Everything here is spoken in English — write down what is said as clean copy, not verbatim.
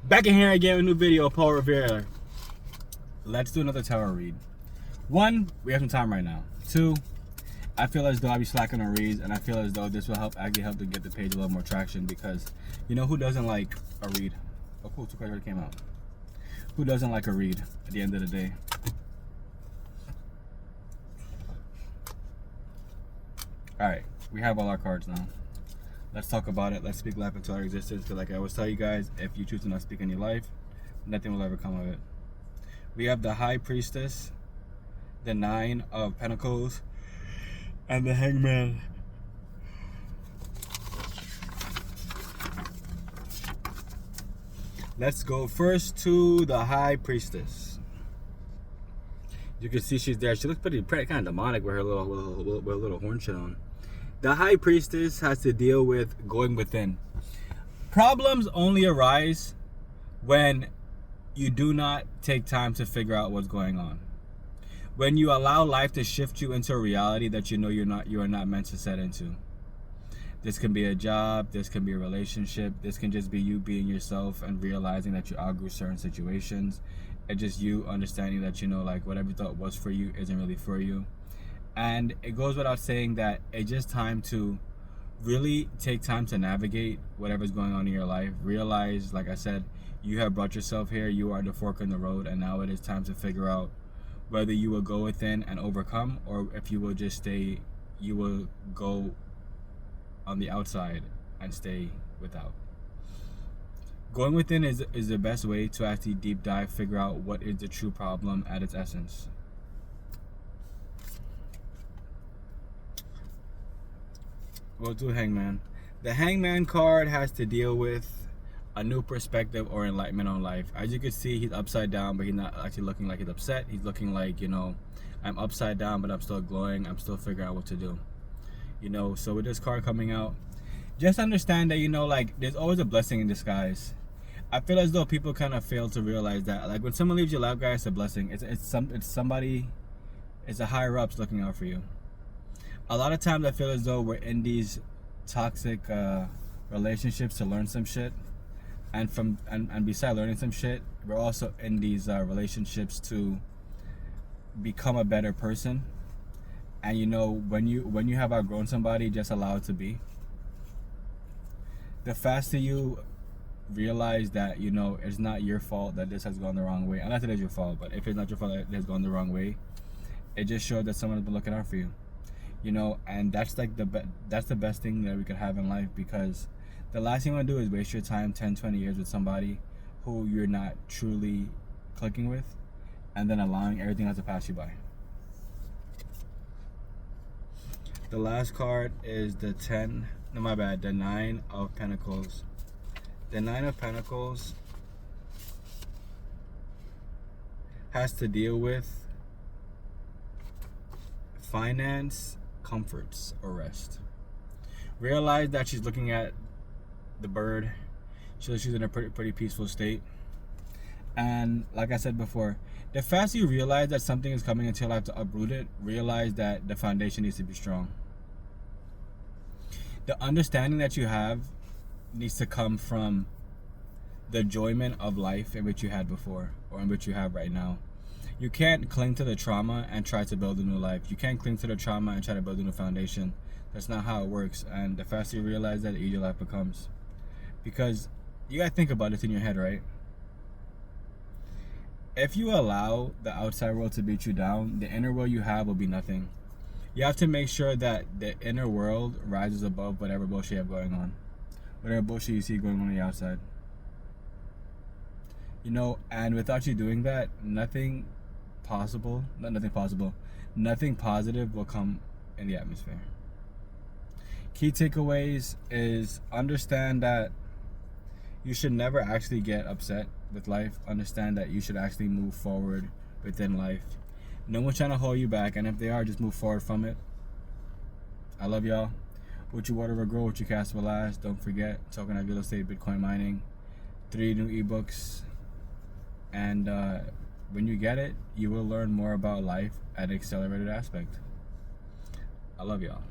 Back in here again with a new video, Paul Rivera. Let's do another tarot read. 1, we have some time right now. 2, I feel as though I'll be slacking on reads, and I feel as though this will actually help to get the page a little more traction, because you know who doesn't like a read? Oh cool, 2 cards already came out. Who doesn't like a read at the end of the day? Alright, we have all our cards now. Let's talk about it. Let's speak life into our existence. Because like I always tell you guys, if you choose to not speak in your life, nothing will ever come of it. We have the High Priestess, the 9 of Pentacles, and the Hangman. Let's go first to the High Priestess. You can see she's there. She looks pretty kind of demonic with her little horn shit on. The High Priestess has to deal with going within. Problems only arise when you do not take time to figure out what's going on. When you allow life to shift you into a reality that you know you are not meant to set into. This can be a job, this can be a relationship, this can just be you being yourself and realizing that you outgrew certain situations. And just you understanding that, you know, like whatever you thought was for you isn't really for you. And it goes without saying that it's just time to really take time to navigate whatever's going on in your life. Realize, like I said, you have brought yourself here. You are the fork in the road, and now it is time to figure out whether you will go within and overcome, or if you will just stay, you will go on the outside and stay without. Going within is the best way to actually deep dive, figure out what is the true problem at its essence. We'll do Hangman. The Hangman card has to deal with a new perspective or enlightenment on life. As you can see, he's upside down, but he's not actually looking like he's upset. He's looking like, you know, I'm upside down, but I'm still glowing. I'm still figuring out what to do. You know, so with this card coming out, just understand that, you know, like, there's always a blessing in disguise. I feel as though people kind of fail to realize that. Like, when someone leaves your life, guys, it's a blessing. It's somebody, it's a higher ups looking out for you. A lot of times I feel as though we're in these toxic relationships to learn some shit, and besides learning some shit, we're also in these relationships to become a better person. And you know, when you have outgrown somebody, just allow it to be. The faster you realize that, you know, it's not your fault that this has gone the wrong way, unless it is your fault, but if it's not your fault that it has gone the wrong way, it just shows that someone has been looking out for you. You know, and that's like that's the best thing that we could have in life, because the last thing you want to do is waste your time 10-20 years with somebody who you're not truly clicking with, and then allowing everything else to pass you by. The last card is the 9 of Pentacles. The 9 of Pentacles has to deal with finance, comforts, or rest. Realize that she's looking at the bird. She's in a pretty peaceful state. And like I said before, the faster you realize that something is coming into your life to uproot it, realize that the foundation needs to be strong. The understanding that you have needs to come from the enjoyment of life in which you had before, or in which you have right now. You can't cling to the trauma and try to build a new life. You can't cling to the trauma and try to build a new foundation. That's not how it works. And the faster you realize that, the easier life becomes. Because you gotta think about it in your head, right? If you allow the outside world to beat you down, the inner world you have will be nothing. You have to make sure that the inner world rises above whatever bullshit you have going on. Whatever bullshit you see going on the outside. You know, and without you doing that, nothing positive will come in the atmosphere. Key takeaways is understand that you should never actually get upset with life. Understand that you should actually move forward within life. No one's trying to hold you back, and if they are, just move forward from it. I love y'all. What you water will grow, what you cast will last. Don't forget, talking about real estate, Bitcoin mining, 3 new ebooks. And when you get it, you will learn more about life at an accelerated aspect. I love y'all.